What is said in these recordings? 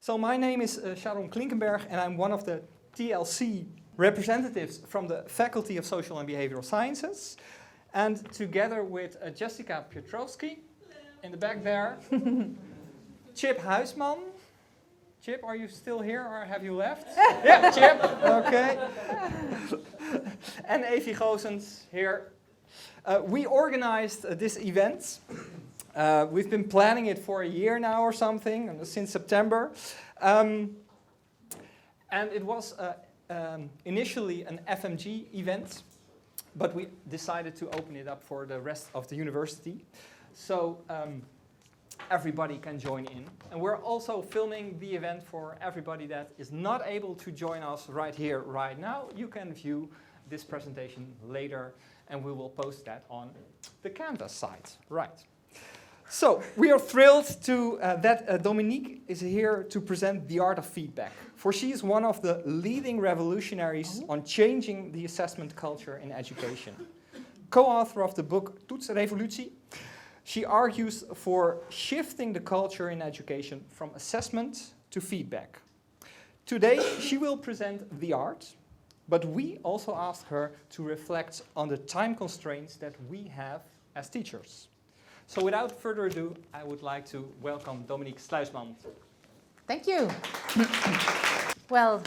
So my name is Sharon Klinkenberg and I'm one of the TLC representatives from the Faculty of Social and Behavioral Sciences. And together with Jessica Piotrowski in the back there, Chip Huisman. Chip, are you still here or have you left? Yeah, Chip, okay. And Evie Goossens here. We organized this event. We've been planning it for a year now or something, since September. And it was initially an FMG event, but we decided to open it up for the rest of the university. So everybody can join in. And we're also filming the event for everybody that is not able to join us right here, right now. You can view this presentation later, and we will post that on the Canvas site. Right. So, we are thrilled that Dominique is here to present the art of feedback, for she is one of the leading revolutionaries on changing the assessment culture in education. Co-author of the book Toetsrevolutie, she argues for shifting the culture in education from assessment to feedback. Today, she will present the art, but we also asked her to reflect on the time constraints that we have as teachers. So without further ado, I would like to welcome Dominique Sluijsmans. Thank you. Well,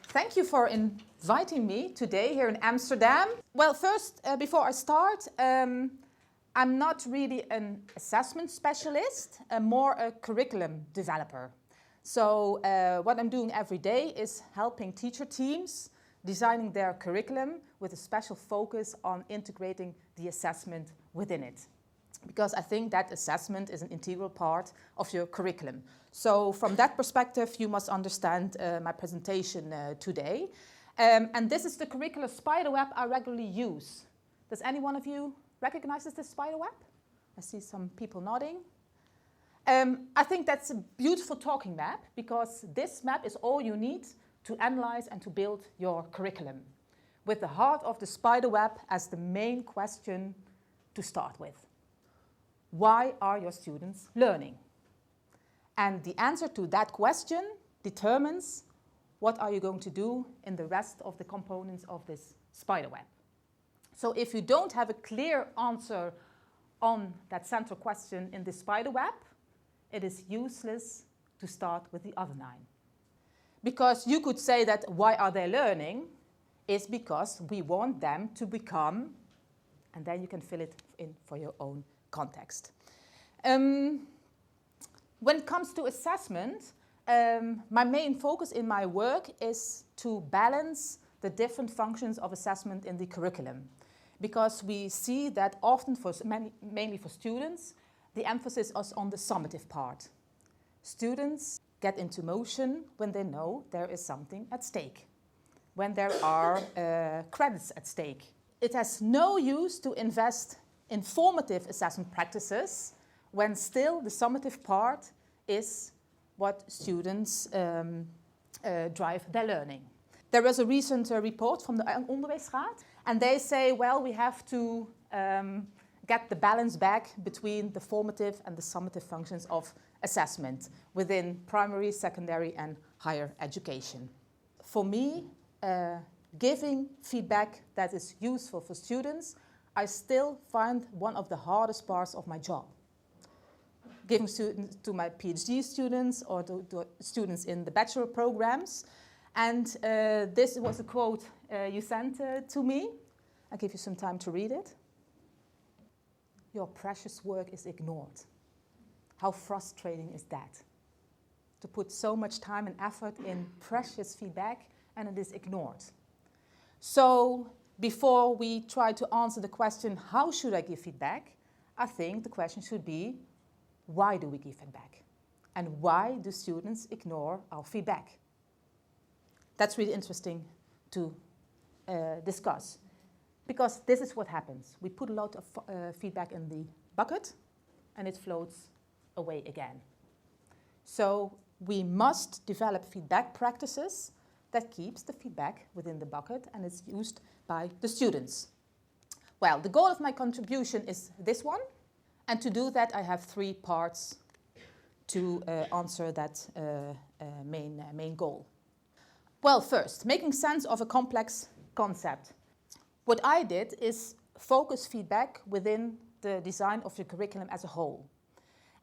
thank you for inviting me today here in Amsterdam. Well, first, before I start, I'm not really an assessment specialist, more a curriculum developer. So what I'm doing every day is helping teacher teams designing their curriculum with a special focus on integrating the assessment within it. Because I think that assessment is an integral part of your curriculum. So from that perspective, you must understand my presentation today. And this is the curricular spiderweb I regularly use. Does any one of you recognize this spiderweb? I see some people nodding. I think that's a beautiful talking map, because this map is all you need to analyze and to build your curriculum, with the heart of the spiderweb as the main question to start with. Why are your students learning? And the answer to that question determines what are you going to do in the rest of the components of this spiderweb. So if you don't have a clear answer on that central question in this spiderweb, it is useless to start with the other 9. Because you could say that why are they learning is because we want them to become, and then you can fill it in for your own context. When it comes to assessment, my main focus in my work is to balance the different functions of assessment in the curriculum. Because we see that often, mainly for students, the emphasis is on the summative part. Students get into motion when they know there is something at stake, when there are credits at stake. It has no use to invest in formative assessment practices when still the summative part is what students drive their learning. There was a recent report from the Onderwijsraad, and they say, well, we have to get the balance back between the formative and the summative functions of assessment within primary, secondary and higher education. For me, giving feedback that is useful for students, I still find one of the hardest parts of my job. Giving students to my PhD students or to students in the bachelor programs. And this was a quote you sent to me. I'll give you some time to read it. Your precious work is ignored. How frustrating is that? To put so much time and effort in precious feedback and it is ignored. So before we try to answer the question, how should I give feedback? I think the question should be, why do we give feedback? And why do students ignore our feedback? That's really interesting to discuss. Because this is what happens. We put a lot of feedback in the bucket and it floats away again. So we must develop feedback practices that keeps the feedback within the bucket and is used by the students. Well, the goal of my contribution is this one. And to do that, I have 3 parts to answer that main goal. Well, first, making sense of a complex concept. What I did is focus feedback within the design of the curriculum as a whole.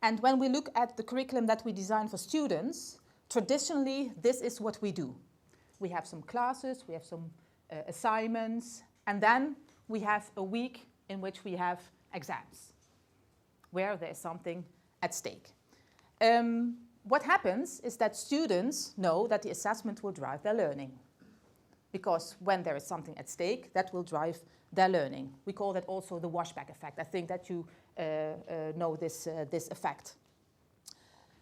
And when we look at the curriculum that we design for students, traditionally this is what we do. We have some classes, we have some assignments, and then we have a week in which we have exams, where there is something at stake. What happens is that students know that the assessment will drive their learning, because when there is something at stake, that will drive their learning. We call that also the washback effect. I think that you know this effect.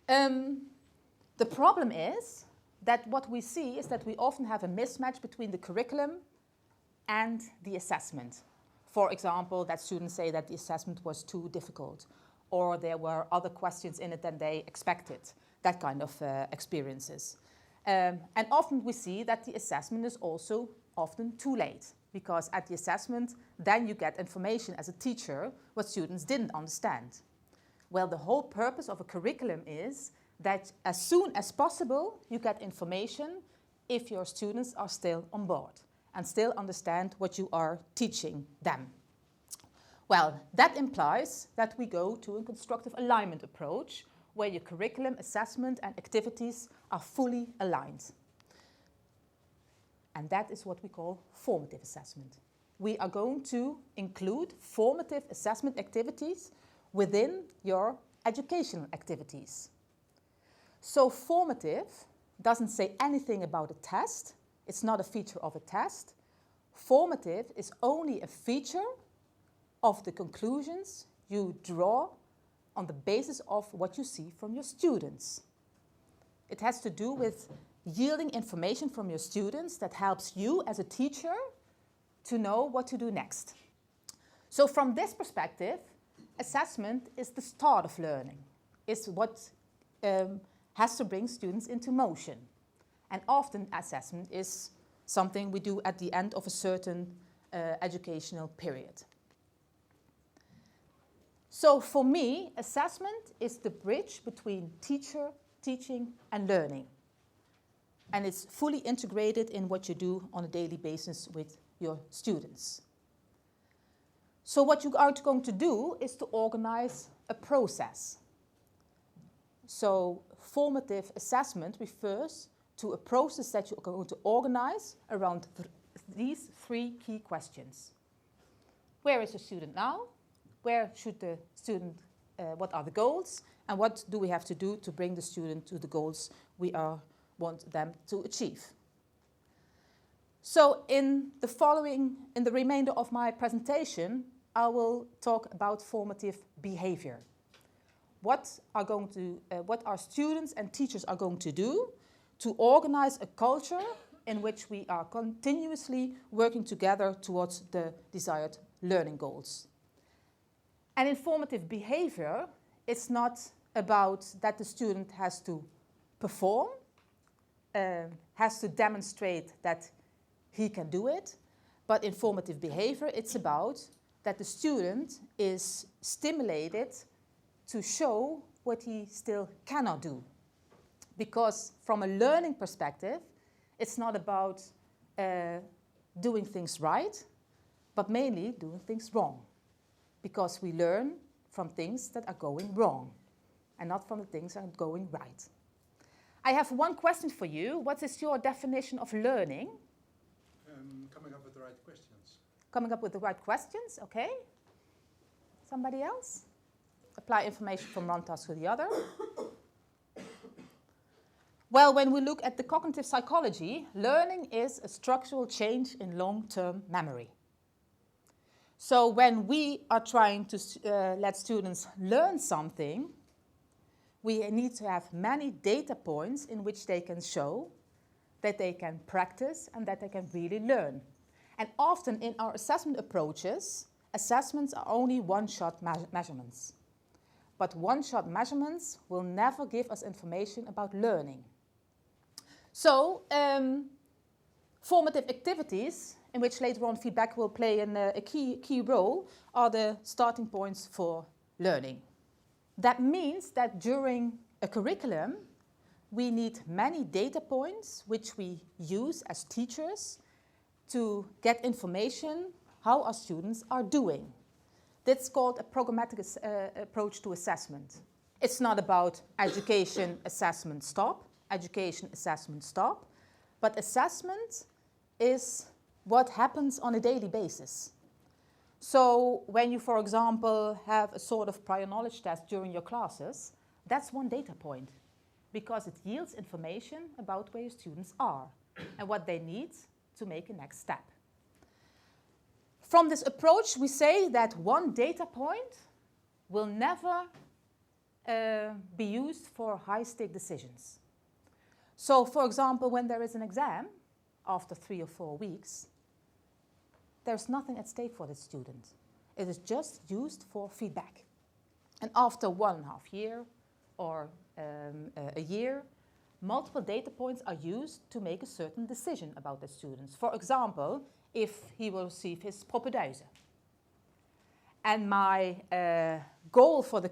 The problem is that what we see is that we often have a mismatch between the curriculum and the assessment. For example, that students say that the assessment was too difficult, or there were other questions in it than they expected, that kind of experiences. And often we see that the assessment is also often too late, because at the assessment, then you get information as a teacher what students didn't understand. Well, the whole purpose of a curriculum is that as soon as possible, you get information if your students are still on board and still understand what you are teaching them. Well, that implies that we go to a constructive alignment approach, where your curriculum, assessment, and activities are fully aligned. And that is what we call formative assessment. We are going to include formative assessment activities within your educational activities. So formative doesn't say anything about a test. It's not a feature of a test. Formative is only a feature of the conclusions you draw on the basis of what you see from your students. It has to do with yielding information from your students that helps you as a teacher to know what to do next. So from this perspective, assessment is the start of learning. It's what has to bring students into motion. And often assessment is something we do at the end of a certain educational period. So for me, assessment is the bridge between teacher, teaching, and learning. And it's fully integrated in what you do on a daily basis with your students. So what you are going to do is to organize a process. So formative assessment refers to a process that you are going to organize around these three key questions. Where is the student now? Where should the student, what are the goals? And what do we have to do to bring the student to the goals we want them to achieve? So in the remainder of my presentation, I will talk about formative behavior. What our students and teachers are going to do to organize a culture in which we are continuously working together towards the desired learning goals. And in formative behavior, it's not about that the student has to perform, has to demonstrate that he can do it, but in formative behavior, it's about that the student is stimulated to show what he still cannot do. Because from a learning perspective, it's not about doing things right, but mainly doing things wrong. Because we learn from things that are going wrong and not from the things that are going right. I have one question for you. What is your definition of learning? Coming up with the right questions. Coming up with the right questions, okay. Somebody else? Apply information from one task to the other. Well, when we look at the cognitive psychology, learning is a structural change in long-term memory. So when we are trying to let students learn something, we need to have many data points in which they can show that they can practice and that they can really learn. And often in our assessment approaches, assessments are only one-shot measurements. But one-shot measurements will never give us information about learning. So formative activities, in which later on feedback will play a key role, are the starting points for learning. That means that during a curriculum, we need many data points which we use as teachers to get information how our students are doing. That's called a programmatic approach to assessment. It's not about education, assessment, stop, but assessment is what happens on a daily basis. So when you, for example, have a sort of prior knowledge test during your classes, that's one data point, because it yields information about where your students are and what they need to make a next step. From this approach, we say that one data point will never be used for high-stake decisions. So, for example, when there is an exam, after 3 or 4 weeks, there's nothing at stake for the student. It is just used for feedback. And after 1.5 years or a year, multiple data points are used to make a certain decision about the students. For example, if he will receive his propeduise. And my goal for the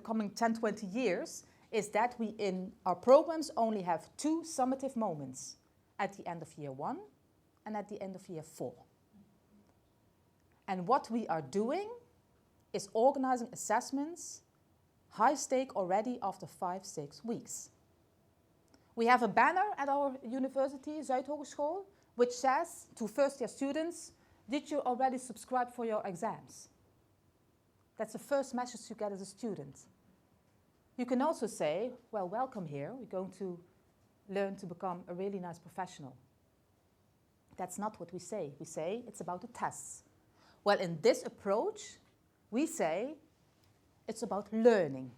coming 10-20 years is that we in our programs only have 2 summative moments at the end of year 1 and at the end of year 4. And what we are doing is organizing assessments high stake already after 5-6 weeks. We have a banner at our university, Zuidhogeschool, which says to first-year students, did you already subscribe for your exams? That's the first message you get as a student. You can also say, well, welcome here. We're going to learn to become a really nice professional. That's not what we say. We say it's about the tests. Well, in this approach, we say it's about learning.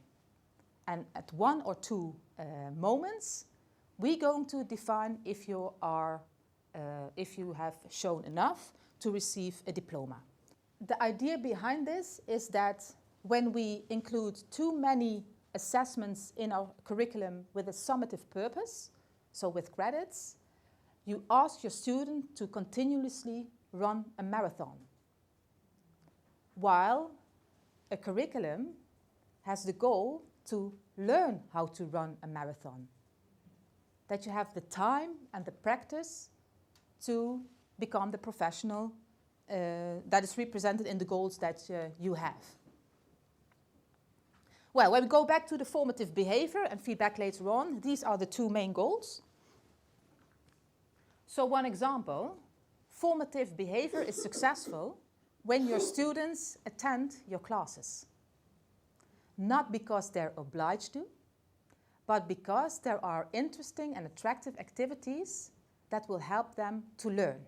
And at 1 or 2 moments, we're going to define if you have shown enough to receive a diploma. The idea behind this is that when we include too many assessments in our curriculum with a summative purpose, so with credits, you ask your student to continuously run a marathon. While a curriculum has the goal to learn how to run a marathon. That you have the time and the practice to become the professional that is represented in the goals that you have. Well, when we go back to the formative behavior and feedback later on, these are the 2 main goals. So one example, formative behavior is successful when your students attend your classes. Not because they're obliged to, but because there are interesting and attractive activities that will help them to learn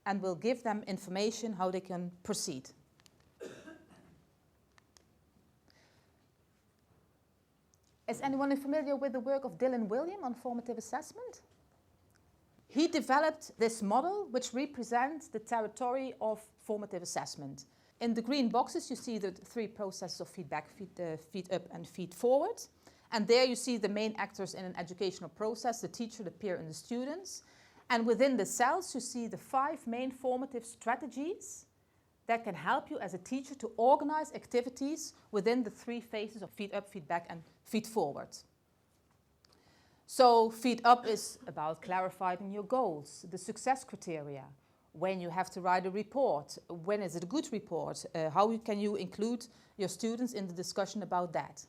and will give them information how they can proceed. Is anyone familiar with the work of Dylan William on formative assessment? He developed this model which represents the territory of formative assessment. In the green boxes you see the 3 processes of feedback, feed up and feed forward. And there you see the main actors in an educational process, the teacher, the peer and the students. And within the cells you see the 5 main formative strategies that can help you as a teacher to organize activities within the 3 phases of feed up, feedback and feed forward. So feed up is about clarifying your goals, the success criteria, when you have to write a report, when is it a good report, how can you include your students in the discussion about that.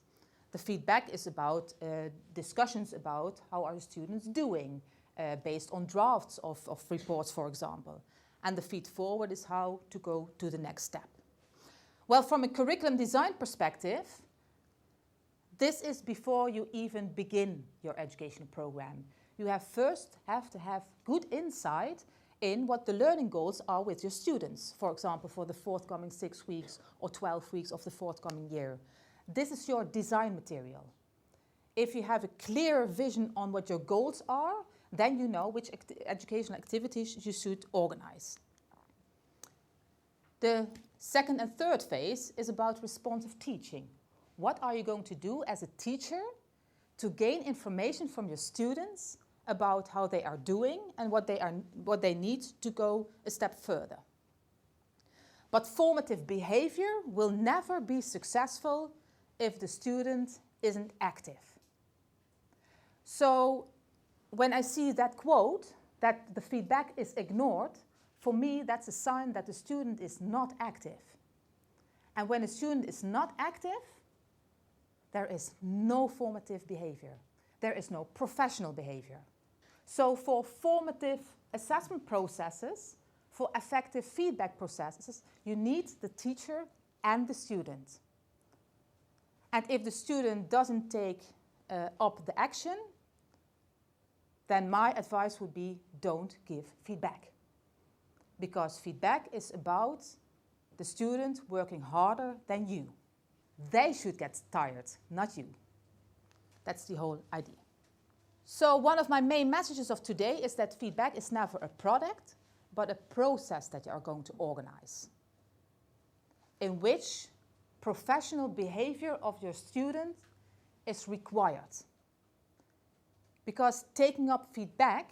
The feedback is about discussions about how are the students doing, based on drafts of reports, for example. And the feed forward is how to go to the next step. Well, from a curriculum design perspective, this is before you even begin your educational program. You first have to have good insight in what the learning goals are with your students. For example, for the forthcoming 6 weeks or 12 weeks of the forthcoming year. This is your design material. If you have a clear vision on what your goals are, then you know which educational activities you should organize. The second and third phase is about responsive teaching. What are you going to do as a teacher to gain information from your students about how they are doing and what they need to go a step further? But formative behavior will never be successful if the student isn't active. So when I see that quote, that the feedback is ignored, for me that's a sign that the student is not active. And when a student is not active, there is no formative behavior. There is no professional behavior. So for formative assessment processes, for effective feedback processes, you need the teacher and the student. And if the student doesn't take up the action, then my advice would be don't give feedback. Because feedback is about the student working harder than you. They should get tired, not you. That's the whole idea. So one of my main messages of today is that feedback is never a product, but a process that you are going to organize, in which professional behavior of your student is required. Because taking up feedback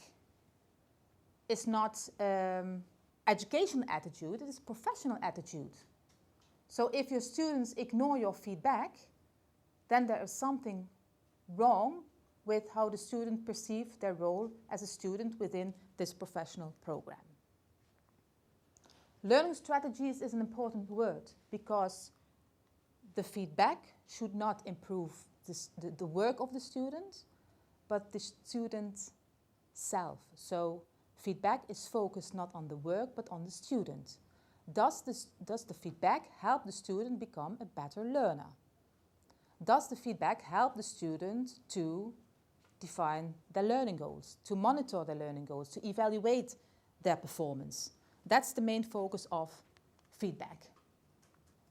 is not educational attitude, it is professional attitude. So if your students ignore your feedback, then there is something wrong with how the student perceives their role as a student within this professional program. Learning strategies is an important word because the feedback should not improve the work of the student, but the student self. So feedback is focused not on the work, but on the student. Does the feedback help the student become a better learner? Does the feedback help the student to define their learning goals, to monitor their learning goals, to evaluate their performance? That's the main focus of feedback.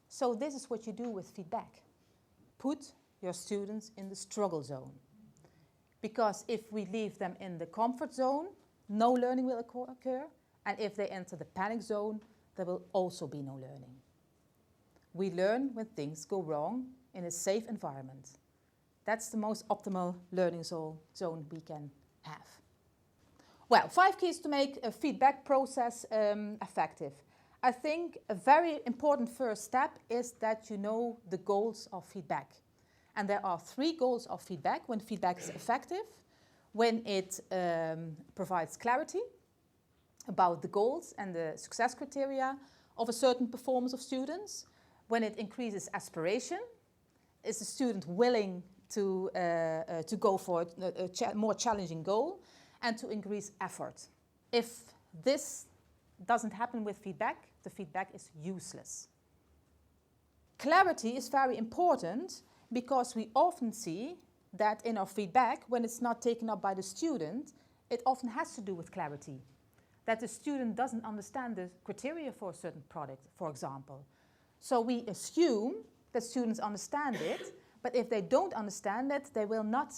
So this is what you do with feedback. Put your students in the struggle zone. Because if we leave them in the comfort zone, no learning will occur. And if they enter the panic zone, there will also be no learning. We learn when things go wrong in a safe environment. That's the most optimal learning zone we can have. Well, 5 keys to make a feedback process effective. I think a very important first step is that you know the goals of feedback. And there are 3 goals of feedback when feedback is effective: when it provides clarity about the goals and the success criteria of a certain performance of students, when it increases aspiration, is the student willing to go for a more challenging goal, and to increase effort. If this doesn't happen with feedback, the feedback is useless. Clarity is very important because we often see that in our feedback, when it's not taken up by the student, it often has to do with clarity. That the student doesn't understand the criteria for a certain product, for example. So we assume that students understand it, but if they don't understand it, they will not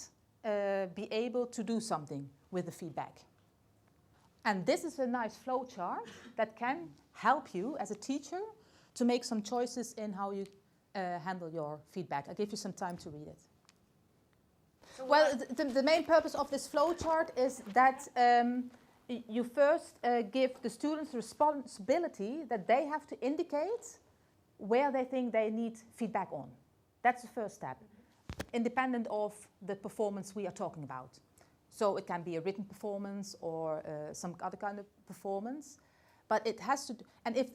be able to do something with the feedback. And this is a nice flowchart that can help you as a teacher to make some choices in how you handle your feedback. I'll give you some time to read it. Well, the main purpose of this flowchart is that you first give the students the responsibility that they have to indicate where they think they need feedback on. That's the first step, independent of the performance we are talking about. So it can be a written performance or some other kind of performance. But it has to, and if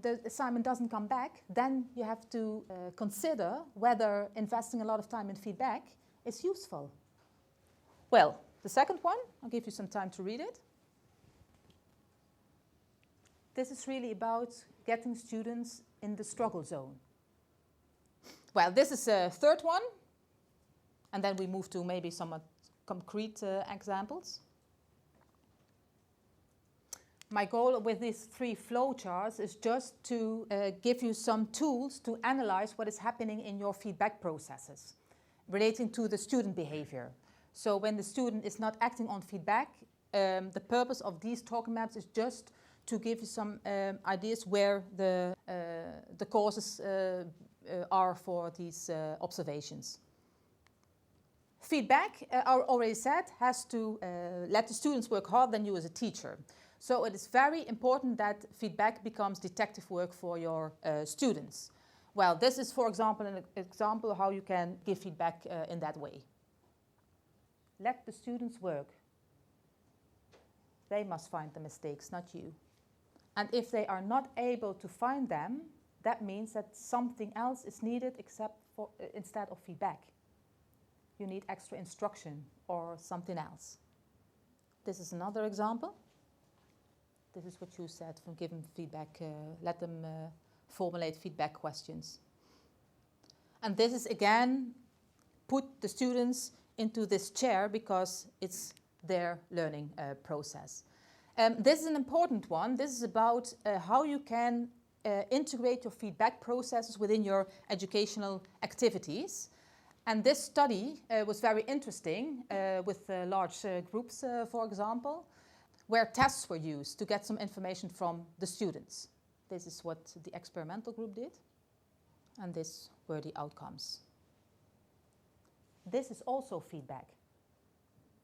the assignment doesn't come back, then you have to consider whether investing a lot of time in feedback is useful. Well, the second one, I'll give you some time to read it. This is really about getting students in the struggle zone. Well, this is a third one, and then we move to maybe some concrete examples. My goal with these 3 flowcharts is just to give you some tools to analyze what is happening in your feedback processes relating to the student behavior. So when the student is not acting on feedback, the purpose of these talk maps is just to give you some ideas where the causes are for these observations. Feedback, I already said, has to let the students work harder than you as a teacher. So it is very important that feedback becomes detective work for your students. Well, this is, for example, an example of how you can give feedback in that way. Let the students work. They must find the mistakes, not you. And if they are not able to find them, that means that something else is needed instead of feedback. You need extra instruction or something else. This is another example. This is what you said from giving feedback, let them formulate feedback questions. And this is again, put the students into this chair because it's their learning process. This is an important one. This is about how you can integrate your feedback processes within your educational activities. And this study was very interesting with large groups, for example, where tests were used to get some information from the students. This is what the experimental group did, and these were the outcomes. This is also feedback,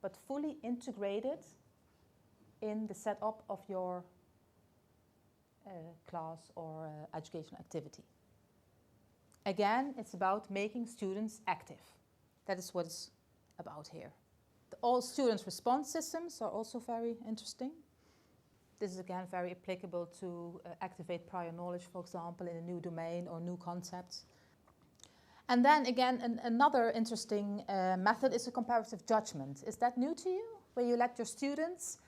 but fully integrated in the setup of your class or educational activity. Again, it's about making students active. That is what it's about here. The all students response systems are also very interesting. This is again very applicable to activate prior knowledge, for example, in a new domain or new concepts. And then again, another interesting method is a comparative judgment. Is that new to you? Where you let your students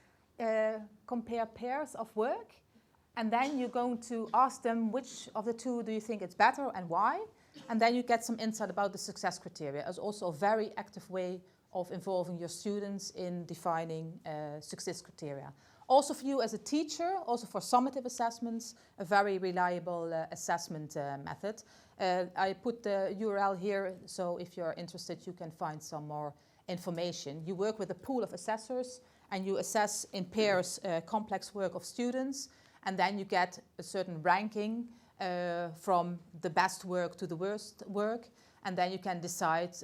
compare pairs of work, and then you're going to ask them which of the two do you think it's better and why, and then you get some insight about the success criteria as also a very active way of involving your students in defining success criteria. Also for you as a teacher, also for summative assessments, a very reliable assessment method. I put the URL here, so if you're interested, you can find some more information. You work with a pool of assessors, and you assess in pairs complex work of students, and then you get a certain ranking from the best work to the worst work, and then you can decide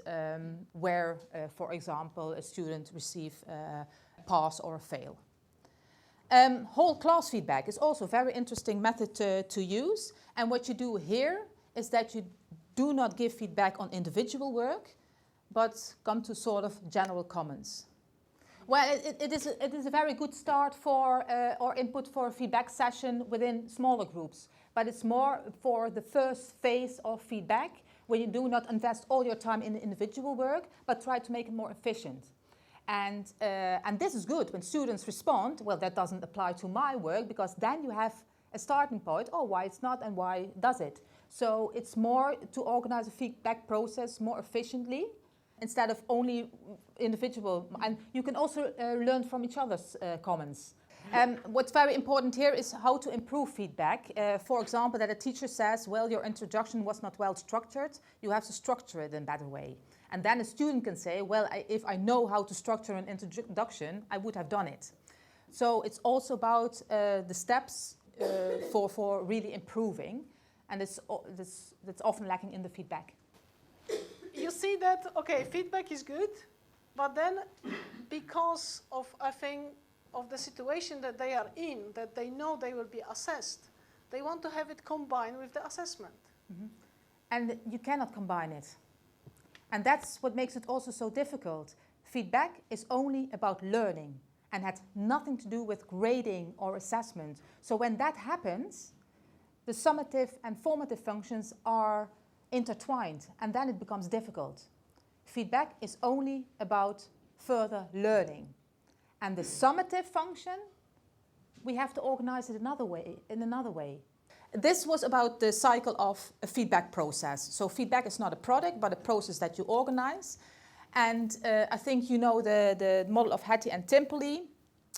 where, for example, a student receives a pass or a fail. Whole class feedback is also a very interesting method to use, and what you do here is that you do not give feedback on individual work, but come to sort of general comments. Well, it is a very good start for or input for a feedback session within smaller groups, but it's more for the first phase of feedback, where you do not invest all your time in the individual work, but try to make it more efficient. And this is good when students respond, well, that doesn't apply to my work, because then you have a starting point, oh, why it's not and why does it? So it's more to organize a feedback process more efficiently, instead of only individual. And you can also learn from each other's comments. What's very important here is how to improve feedback. For example, that a teacher says, well, your introduction was not well structured, you have to structure it in a better way. And then a student can say, well, if I know how to structure an introduction, I would have done it. So it's also about the steps for really improving, and that's often lacking in the feedback. You see that, okay, feedback is good, but then because of, I think, of the situation that they are in, that they know they will be assessed, they want to have it combined with the assessment. Mm-hmm. And you cannot combine it. And that's what makes it also so difficult. Feedback is only about learning and had nothing to do with grading or assessment. So when that happens, the summative and formative functions are intertwined, and then it becomes difficult. Feedback is only about further learning. And the summative function, we have to organize it in another way. This was about the cycle of a feedback process. So feedback is not a product, but a process that you organize. And I think you know the model of Hattie and Timperley,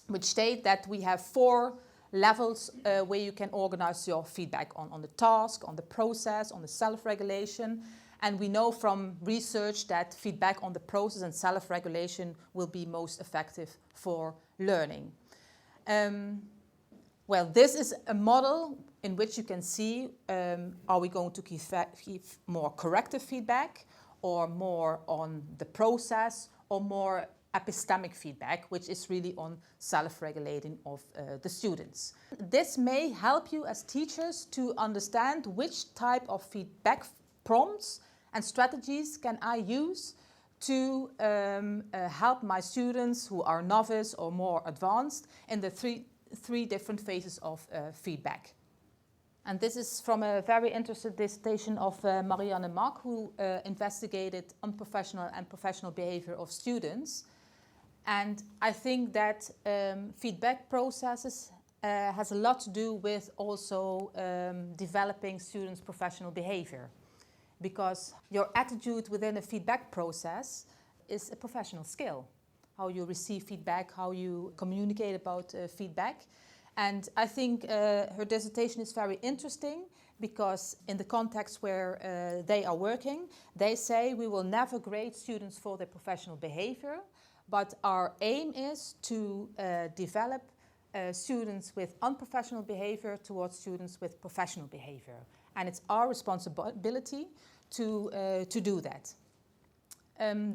which state that we have 4 levels where you can organize your feedback on the task, on the process, on the self-regulation. And we know from research that feedback on the process and self-regulation will be most effective for learning. Well, this is a model in which you can see, are we going to give more corrective feedback, or more on the process, or more epistemic feedback, which is really on self-regulating of the students. This may help you as teachers to understand which type of feedback prompts and strategies can I use to help my students who are novice or more advanced in the three different phases of feedback. And this is from a very interesting dissertation of Marianne Mak, who investigated unprofessional and professional behavior of students. And I think that feedback processes has a lot to do with also developing students' professional behavior. Because your attitude within a feedback process is a professional skill. How you receive feedback, how you communicate about feedback. And I think her dissertation is very interesting because in the context where they are working, they say we will never grade students for their professional behavior, but our aim is to develop students with unprofessional behavior towards students with professional behavior. And it's our responsibility to do that.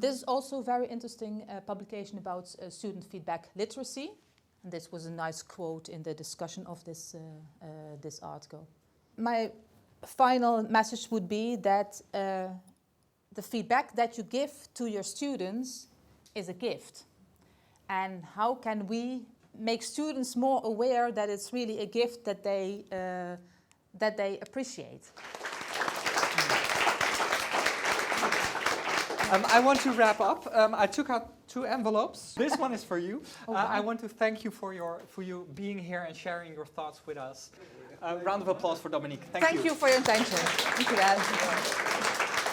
This is also a very interesting publication about student feedback literacy. And this was a nice quote in the discussion of this article. My final message would be that the feedback that you give to your students is a gift. And how can we make students more aware that it's really a gift that they appreciate? I want to wrap up. I took out 2 envelopes. This one is for you. I want to thank you for you being here and sharing your thoughts with us. Round of applause for Dominique. Thank you. Thank you for your attention. Thank you, Dad.